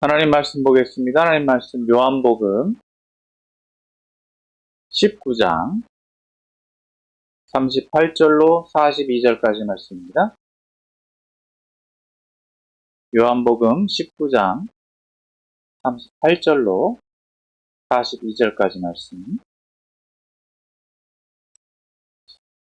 하나님 말씀 보겠습니다. 하나님 말씀 요한복음 19장 38절로 42절까지 말씀입니다. 요한복음 19장 38절로 42절까지 말씀.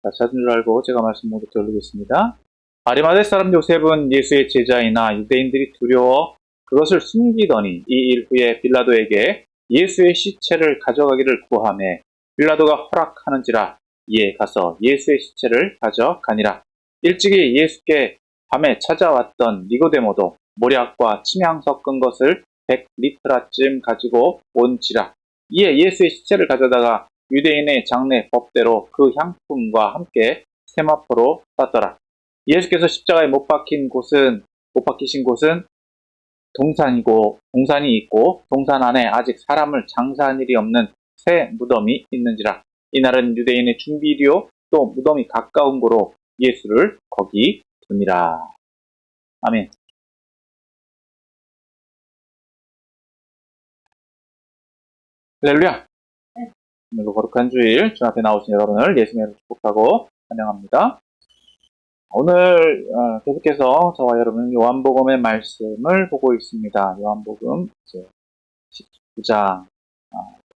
자, 찾은 줄 알고 제가 말씀 모두 돌리겠습니다. 아리마대 사람 요셉은 예수의 제자이나 유대인들이 두려워 그것을 숨기더니 이 일 후에 빌라도에게 예수의 시체를 가져가기를 구하매 빌라도가 허락하는지라 이에 가서 예수의 시체를 가져가니라. 일찍이 예수께 밤에 찾아왔던 니고데모도 모략과 침향 섞은 것을 100리트라쯤 가지고 온지라. 이에 예수의 시체를 가져다가 유대인의 장례 법대로 그 향품과 함께 세마포로 쌌더라. 예수께서 십자가에 못 박히신 곳은 동산이 있고 동산 안에 아직 사람을 장사한 일이 없는 새 무덤이 있는지라. 이날은 유대인의 준비일이요 또 무덤이 가까운 고로 예수를 거기 두니라. 아멘. 할렐루야. 오늘도 거룩한 주일 주 앞에 나오신 여러분을 예수님으로 축복하고 환영합니다. 오늘 계속해서 저와 여러분은 요한복음의 말씀을 보고 있습니다. 요한복음 19장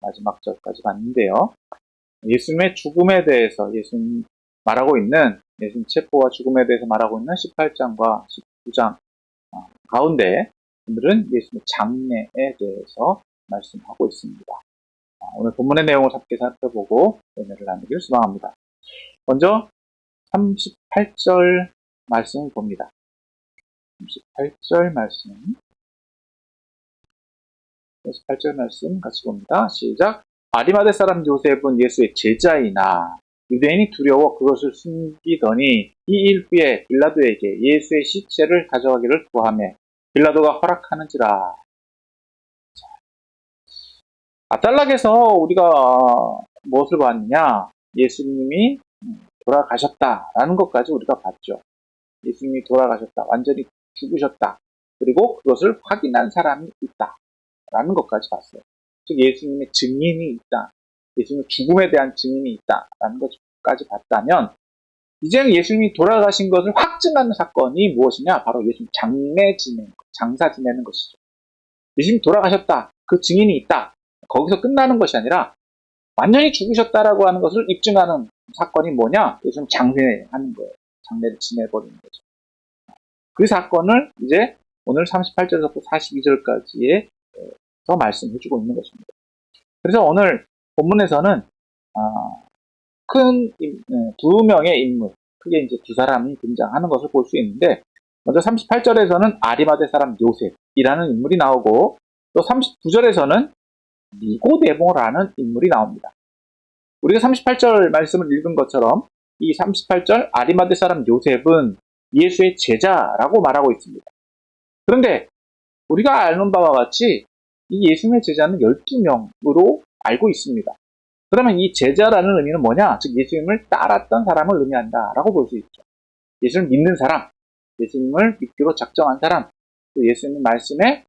마지막 절까지 봤는데요. 예수님의 죽음에 대해서 말하고 있는 예수님 체포와 죽음에 대해서 말하고 있는 18장과 19장 가운데 오늘은 예수님의 장례에 대해서 말씀하고 있습니다. 오늘 본문의 내용을 함께 살펴보고 은혜를 나누기를 소망합니다. 먼저 38절 말씀을 봅니다. 38절 말씀 같이 봅니다. 시작. 아리마대 사람 요셉은 예수의 제자이나 유대인이 두려워 그것을 숨기더니 이 일 후에 빌라도에게 예수의 시체를 가져가기를 구하매 빌라도가 허락하는지라. 아달락에서 우리가 무엇을 봤느냐? 예수님이 돌아가셨다라는 것까지 우리가 봤죠. 예수님이 돌아가셨다, 완전히 죽으셨다, 그리고 그것을 확인한 사람이 있다라는 것까지 봤어요. 즉 예수님의 증인이 있다, 예수님의 죽음에 대한 증인이 있다라는 것까지 봤다면 이제는 예수님이 돌아가신 것을 확증하는 사건이 무엇이냐? 바로 예수님 장사 지내는 것이죠. 예수님이 돌아가셨다, 그 증인이 있다, 거기서 끝나는 것이 아니라 완전히 죽으셨다라고 하는 것을 입증하는 사건이 뭐냐? 요즘 장례하는 거예요. 장례를 지내버리는 거죠. 그 사건을 이제 오늘 38절에서 42절까지에 더 말씀해주고 있는 것입니다. 그래서 오늘 본문에서는 큰 두 명의 인물, 크게 이제 두 사람이 등장하는 것을 볼 수 있는데, 먼저 38절에서는 아리마대 사람 요셉이라는 인물이 나오고, 또 39절에서는 니고데모라는 인물이 나옵니다. 우리가 38절 말씀을 읽은 것처럼 이 38절 아리마대 사람 요셉은 예수의 제자라고 말하고 있습니다. 그런데 우리가 아는 바와 같이 이 예수님의 제자는 12명으로 알고 있습니다. 그러면 이 제자라는 의미는 뭐냐? 즉 예수님을 따랐던 사람을 의미한다라고 볼 수 있죠. 예수님을 믿는 사람, 예수님을 믿기로 작정한 사람, 또 예수님 말씀에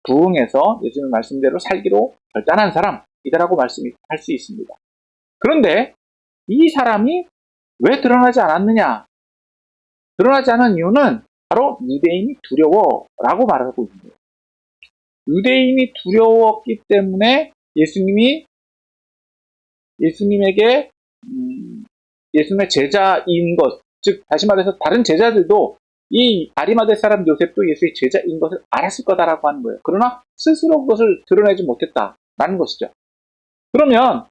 부응해서 예수님 말씀대로 살기로 결단한 사람이다라고 말씀할 수 있습니다. 그런데 이 사람이 왜 드러나지 않았느냐? 드러나지 않은 이유는 바로 유대인이 두려워라고 말하고 있는 거예요. 유대인이 두려웠기 때문에 예수님에게 예수님의 제자인 것, 즉 다시 말해서 다른 제자들도 이 아리마대 사람 요셉도 예수의 제자인 것을 알았을 거다라고 하는 거예요. 그러나 스스로 그것을 드러내지 못했다라는 것이죠. 그러면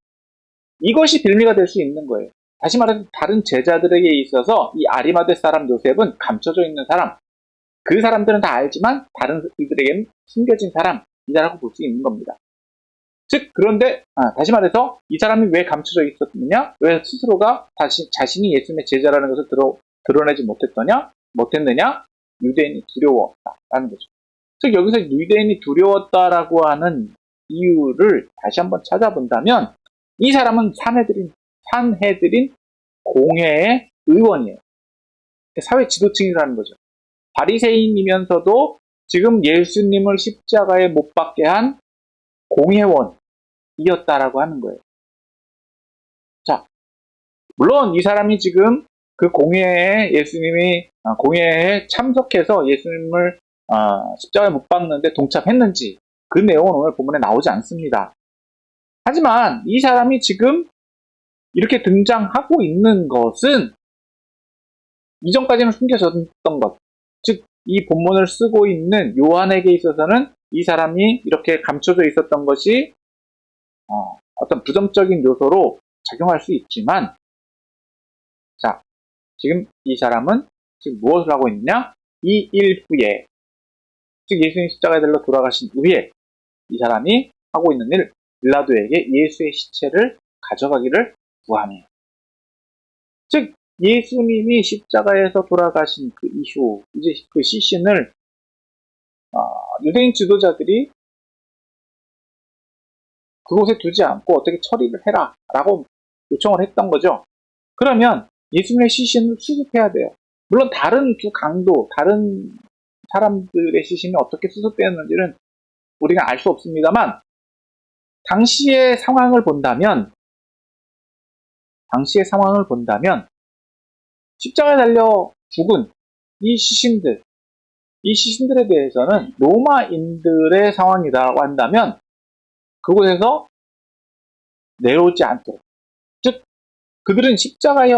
이것이 빌미가 될 수 있는 거예요. 다시 말해서 다른 제자들에게 있어서 이 아리마대 사람 요셉은 감춰져 있는 사람, 그 사람들은 다 알지만 다른 이들에게는 숨겨진 사람이라고 볼 수 있는 겁니다. 즉 그런데 다시 말해서 이 사람이 왜 감춰져 있었느냐? 왜 스스로가 자신이 예수님의 제자라는 것을 드러내지 못했느냐? 유대인이 두려웠다라는 거죠. 즉 여기서 유대인이 두려웠다라고 하는 이유를 다시 한번 찾아본다면 이 사람은 산헤드린 공회의 의원이에요. 사회 지도층이라는 거죠. 바리새인이면서도 지금 예수님을 십자가에 못 박게 한 공회원이었다라고 하는 거예요. 자, 물론 이 사람이 지금 그 공회에 공회에 참석해서 예수님을 십자가에 못 박는데 동참했는지 그 내용은 오늘 본문에 나오지 않습니다. 하지만 이 사람이 지금 이렇게 등장하고 있는 것은 이전까지는 숨겨졌던 것, 즉 이 본문을 쓰고 있는 요한에게 있어서는 이 사람이 이렇게 감춰져 있었던 것이 어떤 부정적인 요소로 작용할 수 있지만, 자, 지금 이 사람은 지금 무엇을 하고 있느냐? 이 일 후에, 즉 예수님 십자가에 달려 돌아가신 후에 이 사람이 하고 있는 일, 빌라도에게 예수의 시체를 가져가기를 구하며, 즉 예수님이 십자가에서 돌아가신 그 이후 이제 그 시신을 유대인 지도자들이 그곳에 두지 않고 어떻게 처리를 해라 라고 요청을 했던 거죠. 그러면 예수님의 시신을 수습해야 돼요. 물론 다른 두 강도, 다른 사람들의 시신이 어떻게 수습되었는지는 우리가 알 수 없습니다만, 당시의 상황을 본다면 십자가에 달려 죽은 이 시신들에 대해서는 로마인들의 상황이라고 한다면 그곳에서 내려오지 않도록, 즉 그들은 십자가에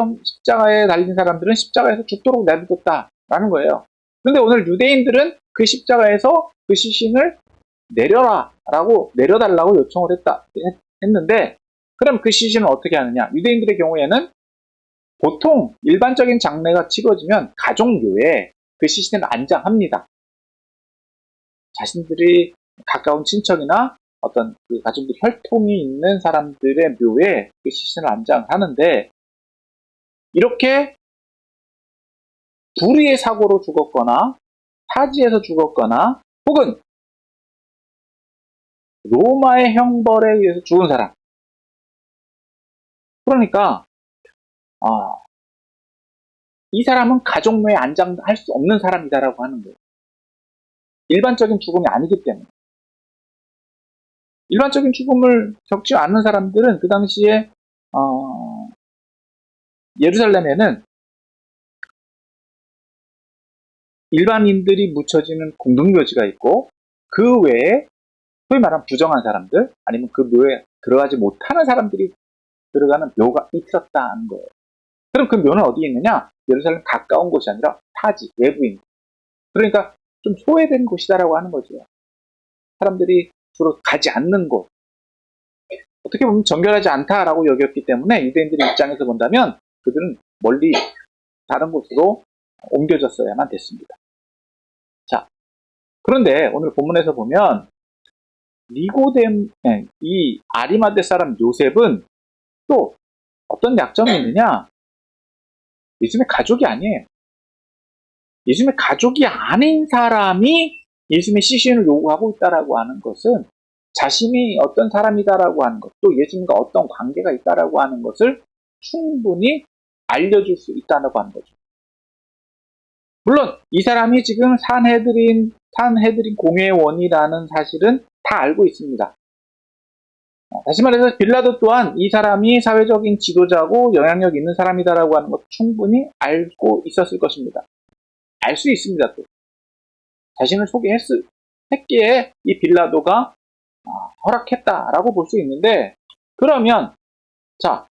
달린 사람들은 십자가에서 죽도록 내버렸다라는 거예요. 그런데 오늘 유대인들은 그 십자가에서 그 시신을 내려달라고 요청을 했는데, 그럼 그 시신을 어떻게 하느냐? 유대인들의 경우에는 보통 일반적인 장례가 치러지면 가족묘에 그 시신을 안장합니다. 자신들이 가까운 친척이나 어떤 그 가족들 혈통이 있는 사람들의 묘에 그 시신을 안장하는데, 이렇게 불의의 사고로 죽었거나 타지에서 죽었거나 혹은 로마의 형벌에 의해서 죽은 사람, 그러니까 이 사람은 가족묘에 안장할 수 없는 사람이다라고 하는 거예요. 일반적인 죽음이 아니기 때문에. 일반적인 죽음을 겪지 않는 사람들은 그 당시에 예루살렘에는 일반인들이 묻혀지는 공동묘지가 있고, 그 외에 소위 말하는 부정한 사람들, 아니면 그 묘에 들어가지 못하는 사람들이 들어가는 묘가 있었다는 거예요. 그럼 그 묘는 어디에 있느냐? 예루살렘 가까운 곳이 아니라 타지, 외부인. 그러니까 좀 소외된 곳이다라고 하는 거죠. 사람들이 주로 가지 않는 곳. 어떻게 보면 정결하지 않다라고 여겼기 때문에 유대인들의 입장에서 본다면 그들은 멀리 다른 곳으로 옮겨졌어야만 됐습니다. 자, 그런데 오늘 본문에서 보면 이 아리마대 사람 요셉은 또 어떤 약점이 있느냐? 예수님의 가족이 아니에요. 예수님의 가족이 아닌 사람이 예수님의 시신을 요구하고 있다라고 하는 것은 자신이 어떤 사람이다라고 하는 것, 또 예수님과 어떤 관계가 있다라고 하는 것을 충분히 알려줄 수 있다라고 하는 거죠. 물론 이 사람이 지금 산헤드린 공회원이라는 사실은 다 알고 있습니다. 다시 말해서 빌라도 또한 이 사람이 사회적인 지도자고 영향력 있는 사람이다라고 하는 것 충분히 알고 있었을 것입니다. 알 수 있습니다. 또 자신을 소개했기에 이 빌라도가 허락했다라고 볼 수 있는데, 그러면 자,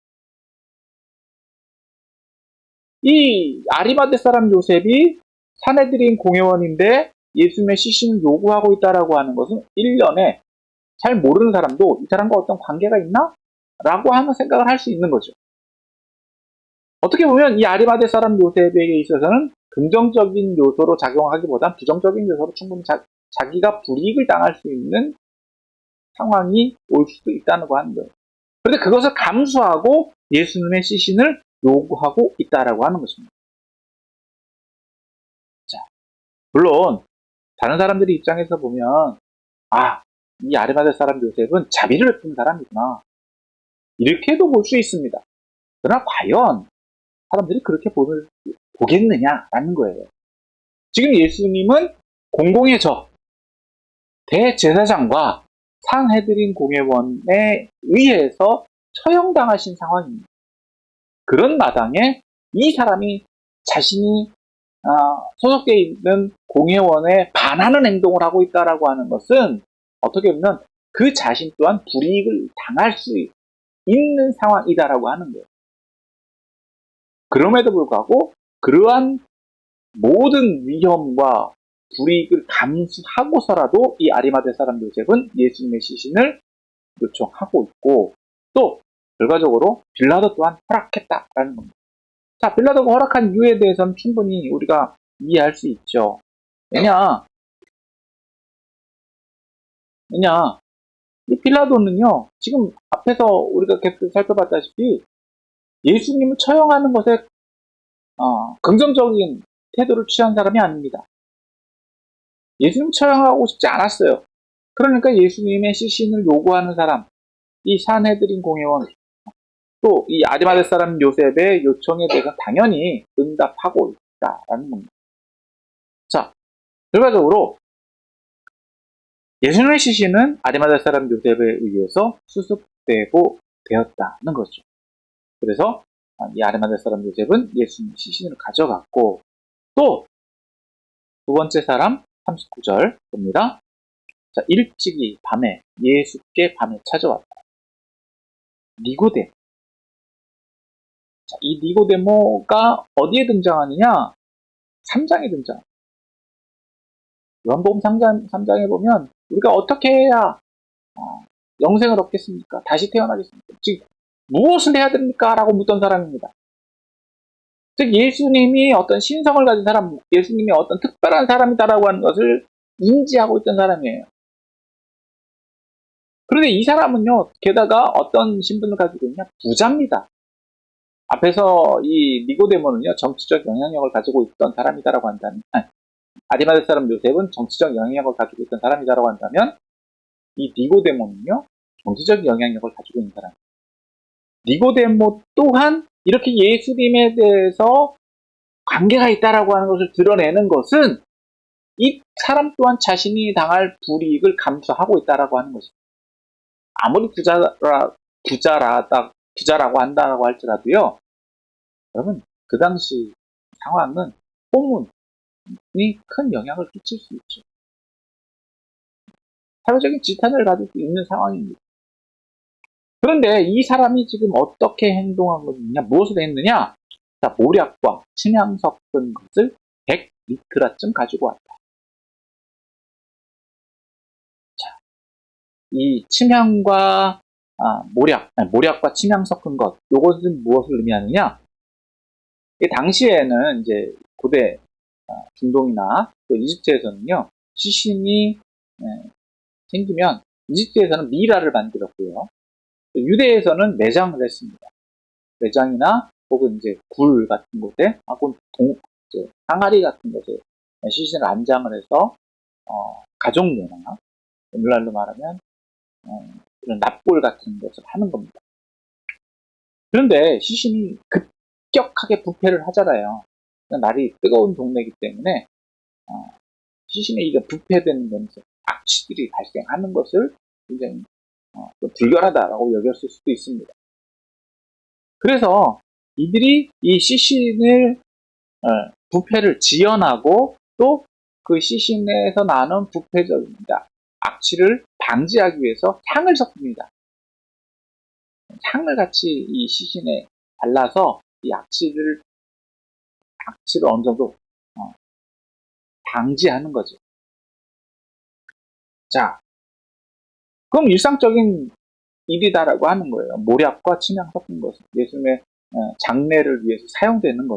이 아리마대 사람 요셉이 산헤드린 공회원인데 예수님의 시신을 요구하고 있다라고 하는 것은 1년에 잘 모르는 사람도 이 사람과 어떤 관계가 있나? 라고 하는 생각을 할 수 있는 거죠. 어떻게 보면 이 아리마대 사람 요셉에게 있어서는 긍정적인 요소로 작용하기보단 부정적인 요소로 충분히 자기가 불이익을 당할 수 있는 상황이 올 수도 있다고 하는 거예요. 그런데 그것을 감수하고 예수님의 시신을 요구하고 있다라고 하는 것입니다. 자, 물론 다른 사람들의 입장에서 보면 이 아리마대 사람 요셉은 자비를 베푸는 사람이구나, 이렇게도 볼 수 있습니다. 그러나 과연 사람들이 그렇게 보겠느냐라는 거예요. 지금 예수님은 공공의 적, 대제사장과 산헤드린 공회원에 의해서 처형당하신 상황입니다. 그런 마당에 이 사람이 자신이 소속되어 있는 공회원에 반하는 행동을 하고 있다라고 하는 것은 어떻게 보면 그 자신 또한 불이익을 당할 수 있는 상황이다라고 하는 거예요. 그럼에도 불구하고 그러한 모든 위험과 불이익을 감수하고서라도 이 아리마대 사람 요셉은 예수님의 시신을 요청하고 있고, 또 결과적으로 빌라도 또한 허락했다라는 겁니다. 자, 빌라도가 허락한 이유에 대해서는 충분히 우리가 이해할 수 있죠. 왜냐, 이 빌라도는요, 지금 앞에서 우리가 계속 살펴봤다시피 예수님을 처형하는 것에 긍정적인 태도를 취한 사람이 아닙니다. 예수님 처형하고 싶지 않았어요. 그러니까 예수님의 시신을 요구하는 사람, 이 산헤드린 공회원, 또 이 아리마대 사람 요셉의 요청에 대해서 당연히 응답하고 있다라는 겁니다. 자, 결과적으로 예수님의 시신은 아리마대 사람 요셉에 의해서 수습되고 되었다는 거죠. 그래서 이 아리마대 사람 요셉은 예수님의 시신을 가져갔고, 또 두 번째 사람 39절 봅니다. 자, 일찍이 밤에 예수께 밤에 찾아왔다. 니고데. 자, 이 니고데모가 어디에 등장하느냐? 3장에 등장. 요한복음 3장에 보면 우리가 어떻게 해야 영생을 얻겠습니까? 다시 태어나겠습니까? 즉 무엇을 해야 됩니까? 라고 묻던 사람입니다. 즉 예수님이 어떤 신성을 가진 사람, 예수님이 어떤 특별한 사람이다라고 하는 것을 인지하고 있던 사람이에요. 그런데 이 사람은요, 게다가 어떤 신분을 가지고 있냐? 부자입니다. 앞에서 이 니고데모는요, 정치적 영향력을 가지고 있던 사람이다라고 한다면, 아리마대 사람 요셉은 정치적 영향력을 가지고 있던 사람이다라고 한다면, 이 니고데모는요, 정치적 영향력을 가지고 있는 사람. 니고데모 또한 이렇게 예수님에 대해서 관계가 있다라고 하는 것을 드러내는 것은 이 사람 또한 자신이 당할 불이익을 감수하고 있다라고 하는 것입니다. 아무리 부자라고 한다라고 할지라도요, 여러분, 그 당시 상황은 소문이 큰 영향을 끼칠 수 있죠. 사회적인 지탄을 받을 수 있는 상황입니다. 그런데 이 사람이 지금 어떻게 행동한 것이냐, 무엇을 했느냐? 자, 모략과 침향 섞은 것을 100리트라쯤 가지고 왔다. 자, 이 침향과 모략과 침향 섞은 것, 이것은 무엇을 의미하느냐? 이 당시에는 이제 고대 중동이나 또 이집트에서는요, 시신이 생기면 이집트에서는 미라를 만들었고요. 유대에서는 매장을 했습니다. 매장이나 혹은 이제 굴 같은 곳에, 혹은 항아리 같은 곳에 시신을 안장을 해서 가족묘나 오늘날로 말하면 이런 납골 같은 것을 하는 겁니다. 그런데 시신이 급격하게 부패를 하잖아요. 날이 뜨거운 동네이기 때문에 시신에 이게 부패되는 데서 악취들이 발생하는 것을 굉장히 불결하다라고 여겼을 수도 있습니다. 그래서 이들이 이 시신을 부패를 지연하고 또 그 시신에서 나는 부패적인 악취를 방지하기 위해서 향을 섞습니다. 향을 같이 이 시신에 발라서 이 악취를 어느 정도 방지하는 거죠. 자, 그럼 일상적인 일이다라고 하는 거예요. 모략과 침향 섞은 것은 예수님의 장례를 위해서 사용되는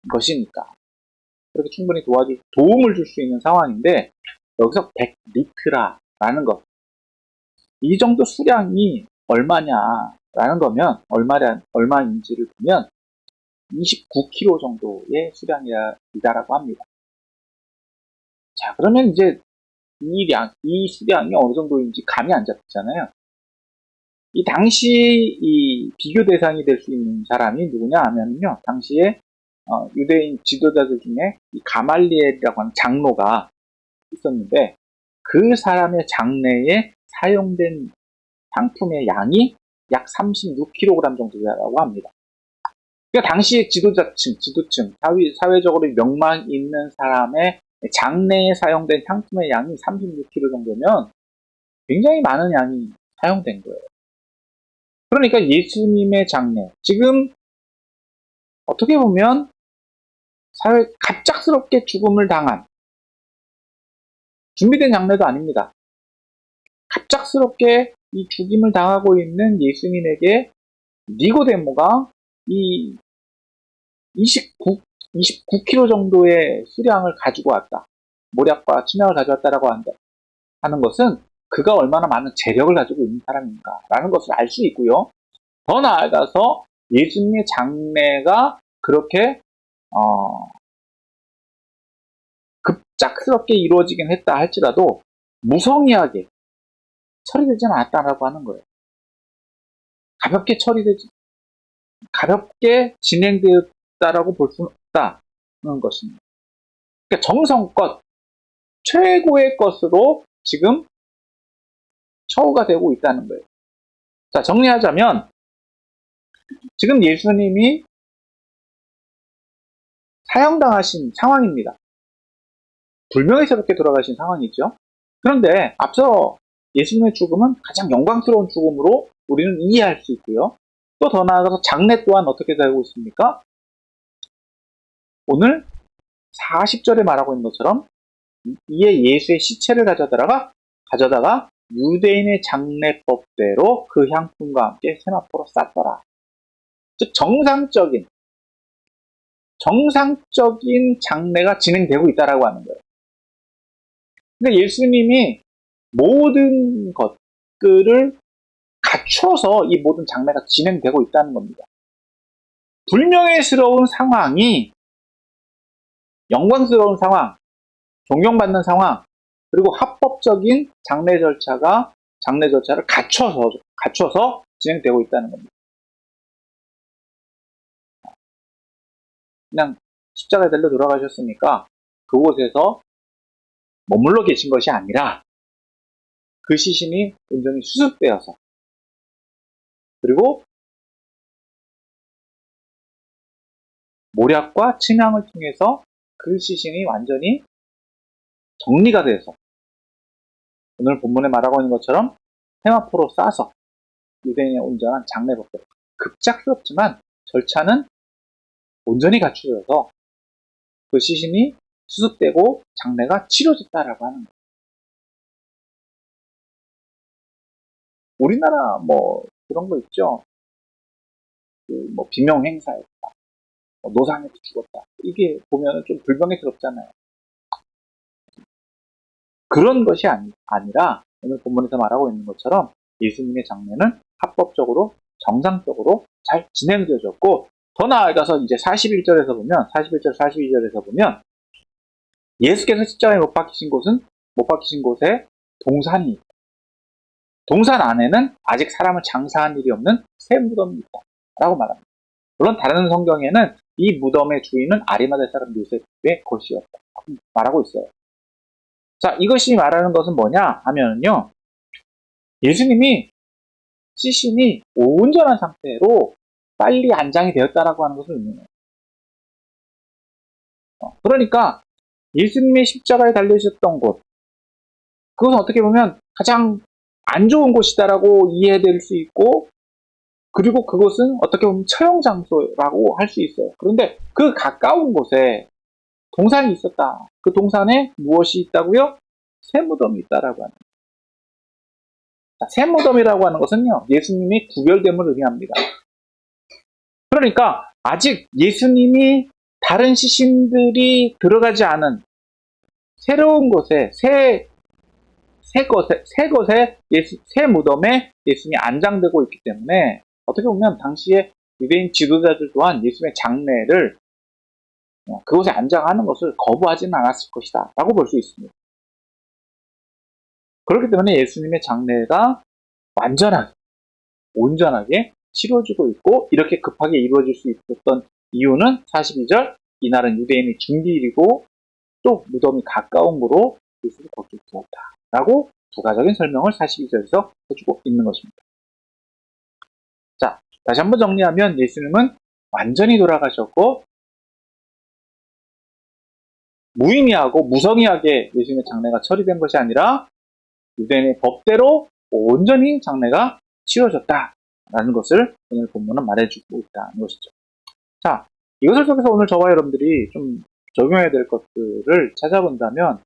것이니까 그렇게 충분히 도움을 줄 수 있는 상황인데, 여기서 100리트라라는 것, 이 정도 수량이 얼마냐라는 거면 얼마인지를 보면 29kg 정도의 수량이다라고 합니다. 자, 그러면 이제 이 수량이 어느 정도인지 감이 안 잡히잖아요. 이 당시 이 비교 대상이 될 수 있는 사람이 누구냐 하면요, 당시에 유대인 지도자들 중에 이 가말리엘이라고 하는 장로가 있었는데 그 사람의 장래에 사용된 상품의 양이 약 36kg 정도라고 합니다. 그러니까 당시의 지도층, 사회적으로 명망 있는 사람의 장래에 사용된 상품의 양이 36kg 정도면 굉장히 많은 양이 사용된 거예요. 그러니까 예수님의 장래, 지금 어떻게 보면 갑작스럽게 죽음을 당한, 준비된 장례도 아닙니다. 갑작스럽게 이 죽임을 당하고 있는 예수님에게 니고데모가 이 29kg 정도의 수량을 가지고 왔다. 모략과 침향을 가져왔다라고 하는 것은 그가 얼마나 많은 재력을 가지고 있는 사람인가라는 것을 알 수 있고요. 더 나아가서 예수님의 장례가 그렇게 급작스럽게 이루어지긴 했다 할지라도 무성의하게 처리되지는 않았다라고 하는 거예요. 가볍게 진행되었다라고 볼 수는 없다는 것입니다. 그러니까 정성껏 최고의 것으로 지금 처우가 되고 있다는 거예요. 자, 정리하자면 지금 예수님이 사형당하신 상황입니다. 불명예스럽게 돌아가신 상황이죠. 그런데 앞서 예수님의 죽음은 가장 영광스러운 죽음으로 우리는 이해할 수 있고요. 또 더 나아가서 장례 또한 어떻게 되고 있습니까? 오늘 40절에 말하고 있는 것처럼 이에 예수의 시체를 가져다가 유대인의 장례법대로 그 향품과 함께 세마포로 쌌더라. 즉 정상적인 장례가 진행되고 있다라고 하는 거예요. 그러니까 예수님이 모든 것들을 갖춰서 이 모든 장례가 진행되고 있다는 겁니다. 불명예스러운 상황이 영광스러운 상황, 존경받는 상황, 그리고 합법적인 장례 절차를 갖춰서 진행되고 있다는 겁니다. 그냥 십자가에 달려 돌아가셨으니까 그곳에서 머물러 계신 것이 아니라 그 시신이 온전히 수습되어서 그리고 모략과 침향을 통해서 그 시신이 완전히 정리가 돼서 오늘 본문에 말하고 있는 것처럼 세마포로 싸서 유대인의 온전한 장례법대로 급작스럽지만 절차는 온전히 갖추어서 그 시신이 수습되고 장례가 치러졌다라고 하는 거예요. 우리나라 그런 거 있죠. 비명 행사였다. 노상에서 죽었다. 이게 보면 좀 불명예스럽잖아요. 그런 것이 아니라 오늘 본문에서 말하고 있는 것처럼 예수님의 장례는 합법적으로 정상적으로 잘 진행되어졌고 더 나아가서 이제 41절, 42절에서 보면 예수께서 십자가에 못 박히신 곳에 동산이 있다. 동산 안에는 아직 사람을 장사한 일이 없는 새 무덤이 있다. 라고 말합니다. 물론 다른 성경에는 이 무덤의 주인은 아리마대 사람 요셉의 것이었다. 말하고 있어요. 자, 이것이 말하는 것은 뭐냐 하면요. 예수님이 시신이 온전한 상태로 빨리 안장이 되었다라고 하는 것을 의미해요. 그러니까 예수님의 십자가에 달려주셨던 곳, 그것은 어떻게 보면 가장 안 좋은 곳이다라고 이해될 수 있고, 그리고 그곳은 어떻게 보면 처형 장소라고 할 수 있어요. 그런데 그 가까운 곳에 동산이 있었다. 그 동산에 무엇이 있다고요? 새 무덤이 있다라고 하는 거예요. 새 무덤이라고 하는 것은요, 예수님이 구별됨을 의미합니다. 그러니까 아직 예수님이 다른 시신들이 들어가지 않은 새로운 곳에 새 무덤에 예수님이 안장되고 있기 때문에 어떻게 보면 당시에 유대인 지도자들 또한 예수님의 장례를 그곳에 안장하는 것을 거부하지는 않았을 것이다 라고 볼 수 있습니다. 그렇기 때문에 예수님의 장례가 온전하게 치러지고 있고 이렇게 급하게 이루어질 수 있었던 이유는 42절, 이날은 유대인의 준비일이고 또 무덤이 가까운 거로 예수를 거기에 두었다. 라고 부가적인 설명을 42절에서 해주고 있는 것입니다. 자, 다시 한번 정리하면 예수님은 완전히 돌아가셨고 무의미하고 무성의하게 예수님의 장례가 처리된 것이 아니라 유대인의 법대로 온전히 장례가 치러졌다라는 것을 오늘 본문은 말해주고 있다는 것이죠. 자, 이것을 통해서 오늘 저와 여러분들이 좀 적용해야 될 것들을 찾아본다면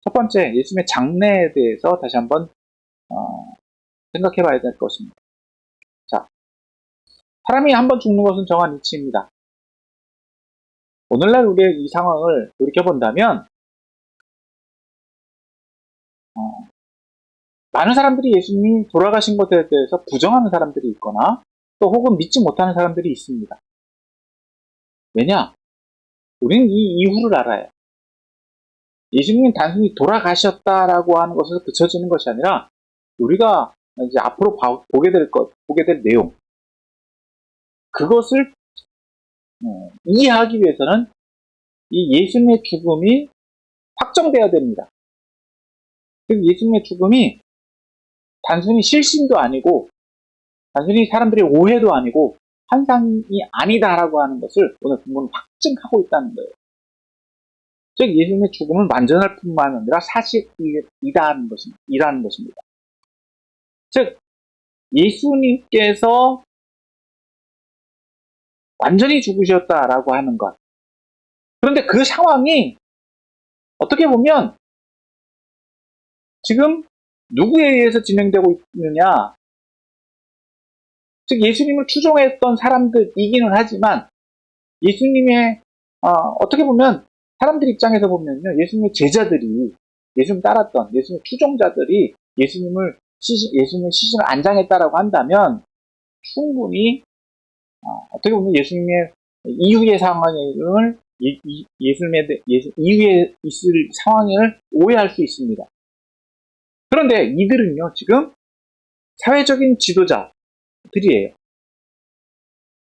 첫 번째, 예수님의 장례에 대해서 다시 한번 생각해 봐야 될 것입니다. 자, 사람이 한번 죽는 것은 정한 이치입니다. 오늘날 우리의 이 상황을 돌이켜본다면 많은 사람들이 예수님이 돌아가신 것에 대해서 부정하는 사람들이 있거나 또 혹은 믿지 못하는 사람들이 있습니다. 왜냐? 우리는 이 이유를 알아요. 예수님이 단순히 돌아가셨다라고 하는 것에서 그쳐지는 것이 아니라 우리가 이제 앞으로 보게 될 내용, 그것을 이해하기 위해서는 이 예수님의 죽음이 확정되어야 됩니다. 즉 예수님의 죽음이 단순히 실신도 아니고 단순히 사람들의 오해도 아니고 환상이 아니다라고 하는 것을 오늘 본문은 확증하고 있다는 거예요. 즉 예수님의 죽음은 완전할 뿐만 아니라 사실이라는 것입니다. 즉 예수님께서 완전히 죽으셨다라고 하는 것. 그런데 그 상황이 어떻게 보면 지금 누구에 의해서 진행되고 있느냐? 즉 예수님을 추종했던 사람들이기는 하지만 예수님의 어떻게 보면 사람들 입장에서 보면요, 예수님의 제자들이 예수님 따랐던 예수님의 추종자들이 예수님의 시신을 안장했다라고 한다면 충분히 어떻게 보면 예수님의 이후의 상황을 이후에 있을 상황을 오해할 수 있습니다. 그런데 이들은요 지금 사회적인 지도자들이에요.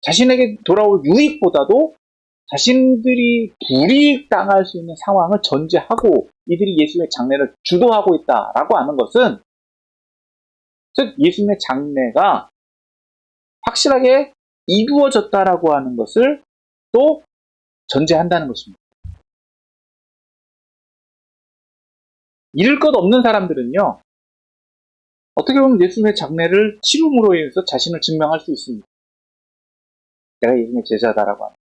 자신에게 돌아올 유익보다도 자신들이 불이익 당할 수 있는 상황을 전제하고 이들이 예수님의 장례를 주도하고 있다라고 하는 것은 즉 예수님의 장례가 확실하게 이루어졌다라고 하는 것을 또 전제한다는 것입니다. 잃을 것 없는 사람들은요 어떻게 보면 예수님의 장례를 치rum으로 인해서 자신을 증명할 수 있습니다. 내가 예수님의 제자다라고 합니다.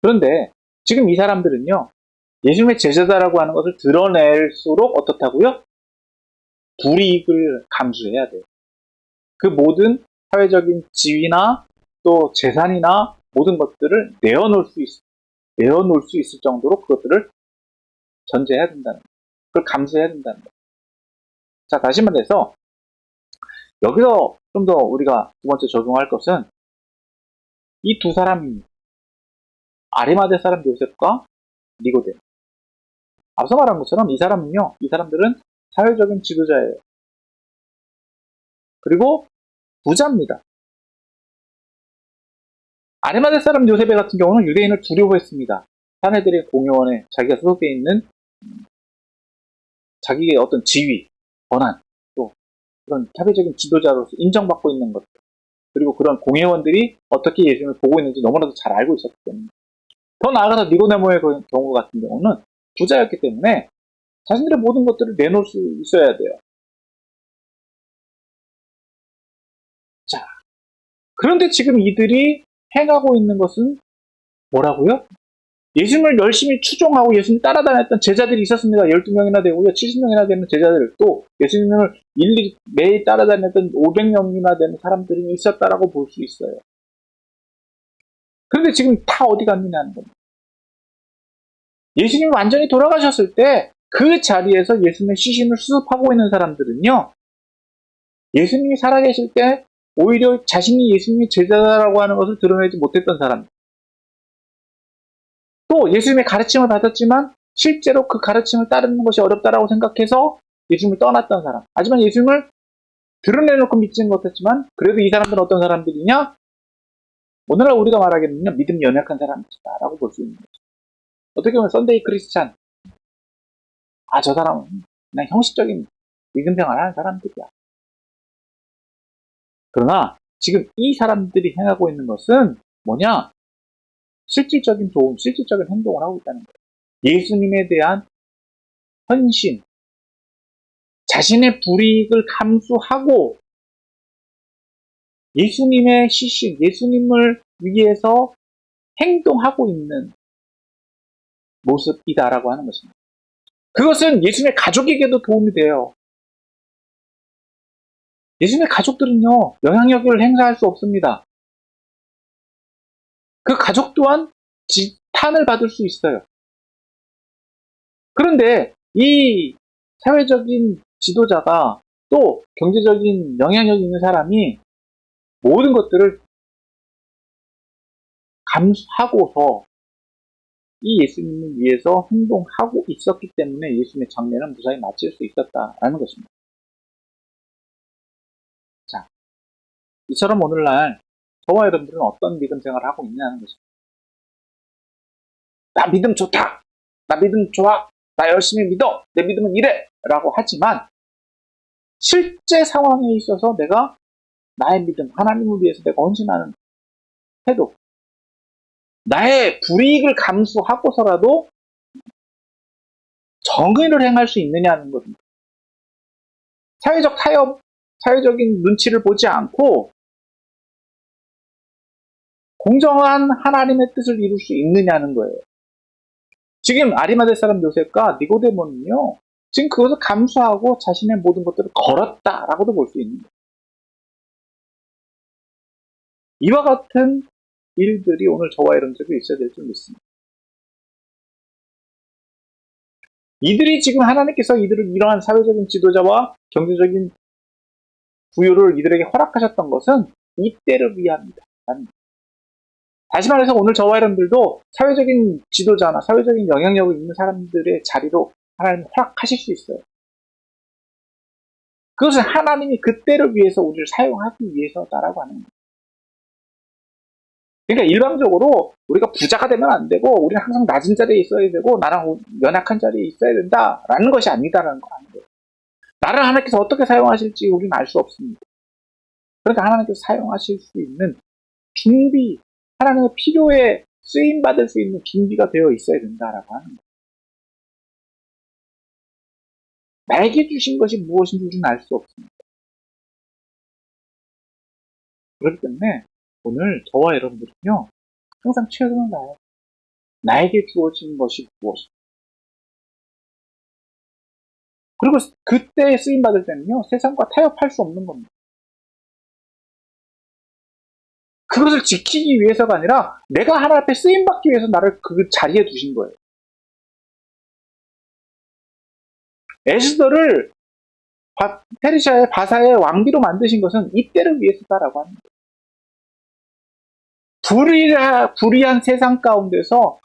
그런데 지금 이 사람들은요 예수님의 제자다라고 하는 것을 드러낼수록 어떻다고요? 불이익을 감수해야 돼요. 그 모든 사회적인 지위나 또 재산이나 모든 것들을 내어놓을 수 있을 정도로 그것들을 전제해야 된다는 거예요. 그걸 감수해야 된다는 거예요. 자, 다시 말해서 여기서 좀 더 우리가 두 번째 적용할 것은 이 두 사람입니다. 아리마대 사람 요셉과 니고데모. 앞서 말한 것처럼 이 사람들은 사회적인 지도자예요. 그리고 부자입니다. 아리마대 사람 요셉 같은 경우는 유대인을 두려워했습니다. 사내들의 공회원에 자기가 소속되어 있는 자기의 어떤 지위, 권한, 또 그런 사회적인 지도자로서 인정받고 있는 것들, 그리고 그런 공회원들이 어떻게 예수님을 보고 있는지 너무나도 잘 알고 있었기 때문에. 더 나아가서 니고데모의 경우 같은 경우는 부자였기 때문에 자신들의 모든 것들을 내놓을 수 있어야 돼요. 자, 그런데 지금 이들이 행하고 있는 것은 뭐라고요? 예수님을 열심히 추종하고 예수님 따라다녔던 제자들이 있었습니다. 12명이나 되고요. 70명이나 되는 제자들, 또 예수님을 일일이 매일 따라다녔던 500명이나 되는 사람들이 있었다라고 볼 수 있어요. 그런데 지금 다 어디 갔느냐는 겁니다. 예수님이 완전히 돌아가셨을 때 그 자리에서 예수님의 시신을 수습하고 있는 사람들은요, 예수님이 살아계실 때 오히려 자신이 예수님의 제자라고 하는 것을 드러내지 못했던 사람, 또 예수님의 가르침을 받았지만 실제로 그 가르침을 따르는 것이 어렵다라고 생각해서 예수님을 떠났던 사람, 하지만 예수님을 드러내놓고 믿지는 못했지만 그래도 이 사람들은 어떤 사람들이냐? 오늘날 우리가 말하기는요, 믿음이 연약한 사람이다 라고 볼 수 있는 거죠. 어떻게 보면 썬데이 크리스찬, 아, 저 사람은 그냥 형식적인 믿음생활 하는 사람들이야. 그러나 지금 이 사람들이 행하고 있는 것은 뭐냐? 실질적인 도움, 실질적인 행동을 하고 있다는 거예요. 예수님에 대한 헌신, 자신의 불이익을 감수하고 예수님의 시신, 예수님을 위해서 행동하고 있는 모습이다라고 하는 것입니다. 그것은 예수님의 가족에게도 도움이 돼요. 예수님의 가족들은요, 영향력을 행사할 수 없습니다. 그 가족 또한 지탄을 받을 수 있어요. 그런데 이 사회적인 지도자가 또 경제적인 영향력 있는 사람이 모든 것들을 감수하고서 이 예수님을 위해서 행동하고 있었기 때문에 예수님의 장례는 무사히 마칠 수 있었다라는 것입니다. 자, 이처럼 오늘날 저와 여러분들은 어떤 믿음 생활을 하고 있냐는 것입니다. 나 믿음 좋다! 나 믿음 좋아! 나 열심히 믿어! 내 믿음은 이래! 라고 하지만 실제 상황에 있어서 내가 나의 믿음, 하나님을 위해서 내가 헌신하는 태도, 나의 불이익을 감수하고서라도 정의를 행할 수 있느냐는 겁니다. 사회적 타협, 사회적인 눈치를 보지 않고 공정한 하나님의 뜻을 이룰 수 있느냐는 거예요. 지금 아리마대 사람 요셉과 니고데모는요, 지금 그것을 감수하고 자신의 모든 것들을 걸었다라고도 볼 수 있는 거예요. 이와 같은 일들이 오늘 저와 여러분들에게 있어야 될 줄 믿습니다. 이들이 지금 하나님께서 이들을 이러한 사회적인 지도자와 경제적인 부유를 이들에게 허락하셨던 것은 이때를 위함이다. 다시 말해서 오늘 저와 여러분들도 사회적인 지도자나 사회적인 영향력을 있는 사람들의 자리로 하나님 허락하실 수 있어요. 그것은 하나님이 그때를 위해서 우리를 사용하기 위해서다라고 하는 거예요. 그러니까 일방적으로 우리가 부자가 되면 안 되고 우리는 항상 낮은 자리에 있어야 되고 나랑 연약한 자리에 있어야 된다라는 것이 아니다라는 거 아니에요. 나를 하나님께서 어떻게 사용하실지 우리는 알 수 없습니다. 그러니까 하나님께서 사용하실 수 있는 준비, 하나님의 필요에 쓰임받을 수 있는 준비가 되어 있어야 된다라고 하는 거예요. 나에게 주신 것이 무엇인지 우리는 알 수 없습니다. 그렇기 때문에 오늘 저와 여러분들은요, 항상 최선을 다해 나에게 주어진 것이 무엇인가. 그리고 그때 쓰임받을 때는요, 세상과 타협할 수 없는 겁니다. 그것을 지키기 위해서가 아니라 내가 하나님 앞에 쓰임받기 위해서 나를 그 자리에 두신 거예요. 에스더를 페르시아의 바사의 왕비로 만드신 것은 이때를 위해서다라고 합니다. 불의한 세상 가운데서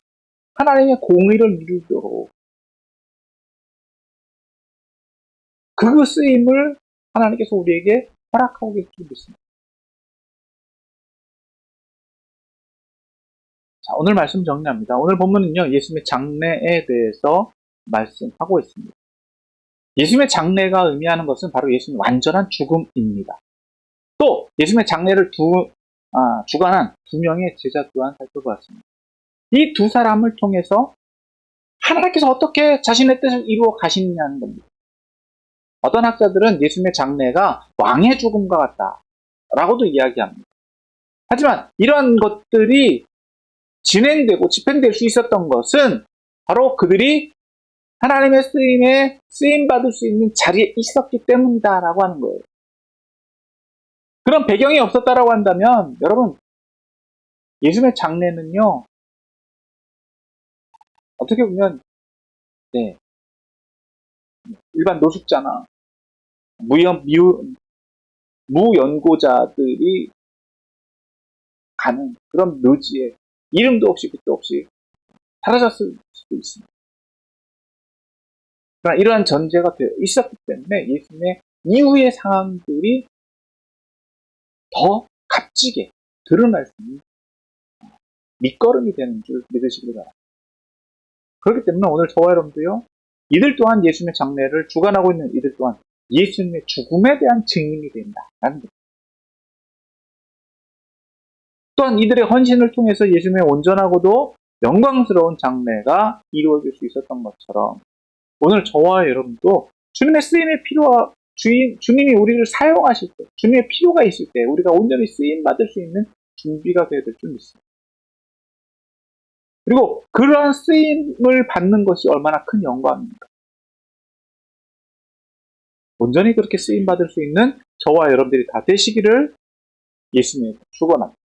하나님의 공의를 이루도록 그 쓰임을 하나님께서 우리에게 허락하고 계실 줄 믿습니다. 자, 오늘 말씀 정리합니다. 오늘 본문은요, 예수님의 장례에 대해서 말씀하고 있습니다. 예수님의 장례가 의미하는 것은 바로 예수님의 완전한 죽음입니다. 또 예수님의 장례를 주관한 두 명의 제자 또한 살펴보았습니다. 이 두 사람을 통해서 하나님께서 어떻게 자신의 뜻을 이루어 가시느냐는 겁니다. 어떤 학자들은 예수님의 장례가 왕의 죽음과 같다라고도 이야기합니다. 하지만 이러한 것들이 진행되고 집행될 수 있었던 것은 바로 그들이 하나님의 쓰임에 쓰임받을 수 있는 자리에 있었기 때문이다라고 하는 거예요. 그런 배경이 없었다라고 한다면 여러분, 예수님의 장례는요, 어떻게 보면 일반 노숙자나 무연고자들이 가는 그런 묘지에 이름도 없이 끝도 없이 사라졌을 수도 있습니다. 그러나 이러한 전제가 되어 있었기 때문에 예수님의 이후의 상황들이 더 값지게 드러날 수 있는 밑거름이 되는 줄 믿으시기 바랍니다. 그렇기 때문에 오늘 저와 여러분도요, 이들 또한 예수님의 장례를 주관하고 있는 이들 또한 예수님의 죽음에 대한 증인이 된다라는 겁니다. 또한 이들의 헌신을 통해서 예수님의 온전하고도 영광스러운 장례가 이루어질 수 있었던 것처럼 오늘 저와 여러분도 주님의 쓰임의 필요와 주님이 우리를 사용하실 때, 주님의 필요가 있을 때 우리가 온전히 쓰임받을 수 있는 준비가 되어야 될 줄 믿습니다. 그리고 그러한 쓰임을 받는 것이 얼마나 큰 영광입니까? 온전히 그렇게 쓰임받을 수 있는 저와 여러분들이 다 되시기를 예수님께 축원합니다.